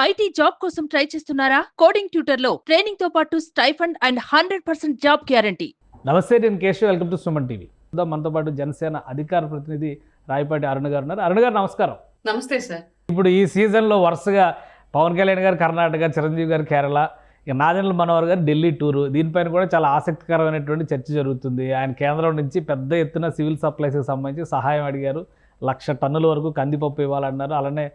IT job కోసం try చేస్తున్నారా? Coding tutor లో ట్రైనింగ్ తో పాటు స్టైఫండ్ అండ్ 100% జాబ్ గ్యారంటీ. నమస్తే, నేను Keshav. Welcome to Suman TV. మనతో పాటు జనసేన అధికార ప్రతినిధి రాయపాటి అరుణ్ గారు ఉన్నారు. అరుణ్ గారు నమస్కారం. నమస్తే సార్. ఇప్పుడు ఈ సీజన్లో వరుసగా పవన్ కళ్యాణ్ గారు కర్ణాటక, చిరంజీవి గారు కేరళ, ఇక నాదెండ్ల మనోహర్ గారు ఢిల్లీ టూరు. దీనిపైన కూడా చాలా ఆసక్తికరమైనటువంటి చర్చ జరుగుతుంది. ఆయన కేంద్రం నుంచి పెద్ద ఎత్తున సివిల్ సప్లైస్కి సంబంధించి సహాయం అడిగారు. 1,00,000 టన్నుల వరకు కందిపప్పు ఇవ్వాలన్నారు. అలానే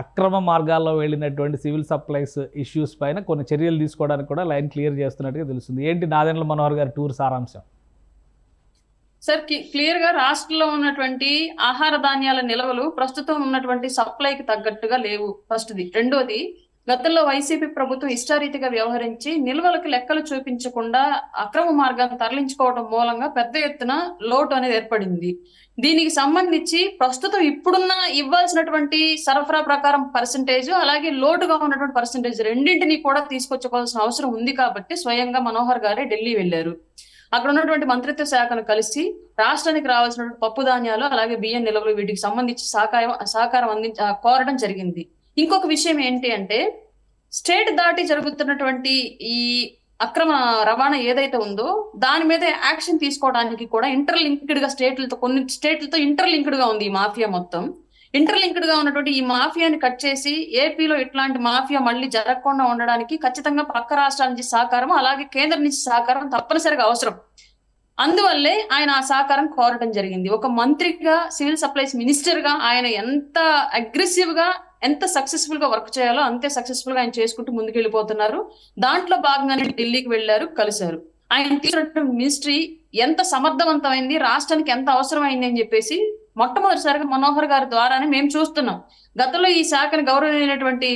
అక్రమ మార్గాల్లో వెళ్ళినటువంటి సివిల్ సప్లైస్ ఇష్యూస్ పైన కొన్ని చర్యలు తీసుకోవడానికి కూడా లైన్ క్లియర్ చేస్తున్నట్టుగా తెలుస్తుంది. ఏంటి నాదెండ్ల మనోహర్ గారి టూర్ సారాంశం? సార్, క్లియర్ గా రాష్ట్రంలో ఉన్నటువంటి ఆహార ధాన్యాల నిల్వలు ప్రస్తుతం ఉన్నటువంటి సప్లైకి తగ్గట్టుగా లేవు. ఫస్ట్ది. రెండోది, గతంలో వైసీపీ ప్రభుత్వం ఇష్టారీతిగా వ్యవహరించి నిల్వలకు లెక్కలు చూపించకుండా అక్రమ మార్గాన్ని తరలించుకోవడం మూలంగా పెద్ద ఎత్తున లోటు అనేది ఏర్పడింది. దీనికి సంబంధించి ప్రస్తుతం ఇప్పుడున్న ఇవ్వాల్సినటువంటి సరఫరా ప్రకారం పర్సంటేజ్, అలాగే లోటుగా ఉన్నటువంటి పర్సంటేజ్ రెండింటినీ కూడా తీసుకొచ్చుకోవాల్సిన అవసరం ఉంది. కాబట్టి స్వయంగా మనోహర్ గారే ఢిల్లీ వెళ్లారు. అక్కడ ఉన్నటువంటి మంత్రిత్వ శాఖను కలిసి రాష్ట్రానికి రావాల్సినటువంటి పప్పు ధాన్యాలు, అలాగే బియ్యం నిల్వలు, వీటికి సంబంధించి సహకారం కోరడం జరిగింది. ఇంకొక విషయం ఏంటి అంటే, స్టేట్ దాటి జరుగుతున్నటువంటి ఈ అక్రమ రవాణా ఏదైతే ఉందో దాని మీద యాక్షన్ తీసుకోవడానికి కూడా ఇంటర్లింక్డ్ గా కొన్ని స్టేట్లతో ఇంటర్లింక్డ్ గా ఉంది ఈ మాఫియా మొత్తం. ఇంటర్లింక్డ్ గా ఉన్నటువంటి ఈ మాఫియాని కట్ చేసి ఏపీలో ఇట్లాంటి మాఫియా మళ్ళీ జరగకుండా ఉండడానికి ఖచ్చితంగా పక్క రాష్ట్రాల నుంచి సహకారం, అలాగే కేంద్రం నుంచి సహకారం తప్పనిసరిగా అవసరం. అందువల్లే ఆయన ఆ సహకారం కోరడం జరిగింది. ఒక మంత్రిగా, సివిల్ సప్లైస్ మినిస్టర్ గా ఆయన ఎంత అగ్రెసివ్ గా, ఎంత సక్సెస్ఫుల్ గా వర్క్ చేయాలో అంతే సక్సెస్ఫుల్ గా ఆయన చేసుకుంటూ ముందుకెళ్లిపోతున్నారు. దాంట్లో భాగంగానే ఢిల్లీకి వెళ్లారు, కలిశారు. ఆయన తీసుకున్నటువంటి మినిస్ట్రీ ఎంత సమర్థవంతమైంది, రాష్ట్రానికి ఎంత అవసరమైంది అని చెప్పేసి మొట్టమొదటిసారిగా మనోహర్ గారి ద్వారానే మేము చూస్తున్నాం. గతంలో ఈ శాఖను గౌరవనీయులైనటువంటి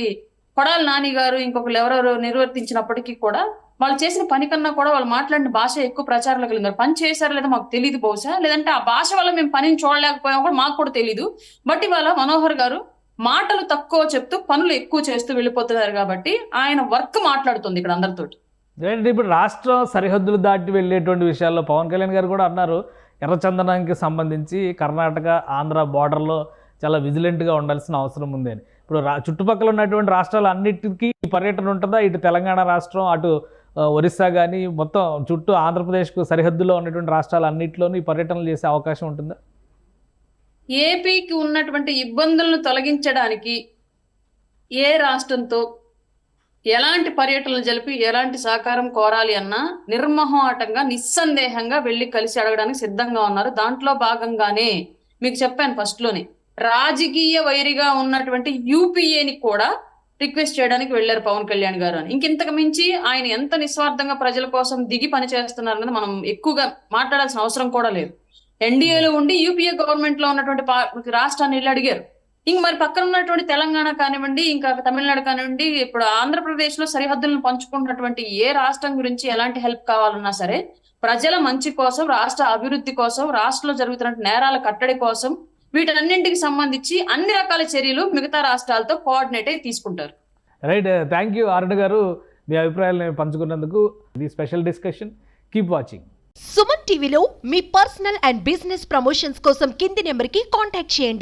కొడాలి నాని గారు, ఇంకొకరు ఎవరెవరు నిర్వర్తించినప్పటికీ కూడా వాళ్ళు చేసిన పని కన్నా కూడా వాళ్ళు మాట్లాడిన భాష ఎక్కువ ప్రచారంలో కలిగినారు. పని చేశారో లేదో మాకు తెలియదు బహుశా, లేదంటే ఆ భాష వల్ల మేము పనిని చూడలేకపోయాం కూడా మాకు కూడా తెలియదు. బట్ ఇవాళ మనోహర్ గారు మాటలు తక్కువ చెప్తూ పనులు ఎక్కువ చేస్తూ వెళ్ళిపోతున్నారు. కాబట్టి ఆయన వర్క్ మాట్లాడుతుంది ఇక్కడ అందరితోటి. ఇప్పుడు రాష్ట్రం సరిహద్దులు దాటి వెళ్ళేటువంటి విషయాల్లో పవన్ కళ్యాణ్ గారు కూడా అన్నారు, ఎర్రచందనానికి సంబంధించి కర్ణాటక, ఆంధ్ర బార్డర్లో చాలా విజిలెంట్గా ఉండాల్సిన అవసరం ఉంది అని. ఇప్పుడు చుట్టుపక్కల ఉన్నటువంటి రాష్ట్రాలు అన్నిటికీ పర్యటన ఉంటుందా? ఇటు తెలంగాణ రాష్ట్రం, అటు ఒరిస్సా కానీ మొత్తం చుట్టూ ఆంధ్రప్రదేశ్కు సరిహద్దులో ఉన్నటువంటి రాష్ట్రాలు అన్నింటిలోనూ ఈ పర్యటనలు చేసే అవకాశం ఉంటుందా? ఏపీకి ఉన్నటువంటి ఇబ్బందులను తొలగించడానికి ఏ రాష్ట్రంతో ఎలాంటి పర్యటనలు జరిపి ఎలాంటి సహకారం కోరాలి అన్నా నిర్మోహమాటంగా, నిస్సందేహంగా వెళ్లి కలిసి అడగడానికి సిద్ధంగా ఉన్నారు. దాంట్లో భాగంగానే మీకు చెప్పాను ఫస్ట్ లోనే, రాజకీయ వైరిగా ఉన్నటువంటి యూపీఏని కూడా రిక్వెస్ట్ చేయడానికి వెళ్లారు పవన్ కళ్యాణ్ గారు అని. ఇంకింతకు మించి ఆయన ఎంత నిస్వార్థంగా ప్రజల కోసం దిగి పని చేస్తున్నారన్నది మనం ఎక్కువగా మాట్లాడాల్సిన అవసరం కూడా లేదు. ఎన్డీఏలో ఉండి యూపీఏ గవర్నమెంట్ లో ఉన్నటువంటి రాష్ట్రాన్ని వెళ్ళి అడిగారు. ఇంక మరి పక్కన ఉన్నటువంటి తెలంగాణ కానివ్వండి, ఇంకా తమిళనాడు కానివ్వండి, ఇప్పుడు ఆంధ్రప్రదేశ్ లో సరిహద్దులను పంచుకున్నటువంటి ఏ రాష్ట్రం గురించి ఎలాంటి హెల్ప్ కావాలన్నా సరే, ప్రజల మంచి కోసం, రాష్ట్ర అభివృద్ధి కోసం, రాష్ట్రంలో జరుగుతున్న నేరాల కట్టడి కోసం, వీటన్నింటికి సంబంధించి అన్ని రకాల చర్యలు మిగతా రాష్ట్రాలతో కోఆర్డినేట్ అయి తీసుకుంటారు. రైట్, థ్యాంక్ యూ అరుణ్ గారు, మీ అభిప్రాయాలను పంచుకున్నందుకు. ఇది special discussion. Keep watching. Suman టీవీలో మీ పర్సనల్ అండ్ బిజినెస్ ప్రమోషన్స్ కోసం కింది నెంబర్కి కాంటాక్ట్ చేయండి.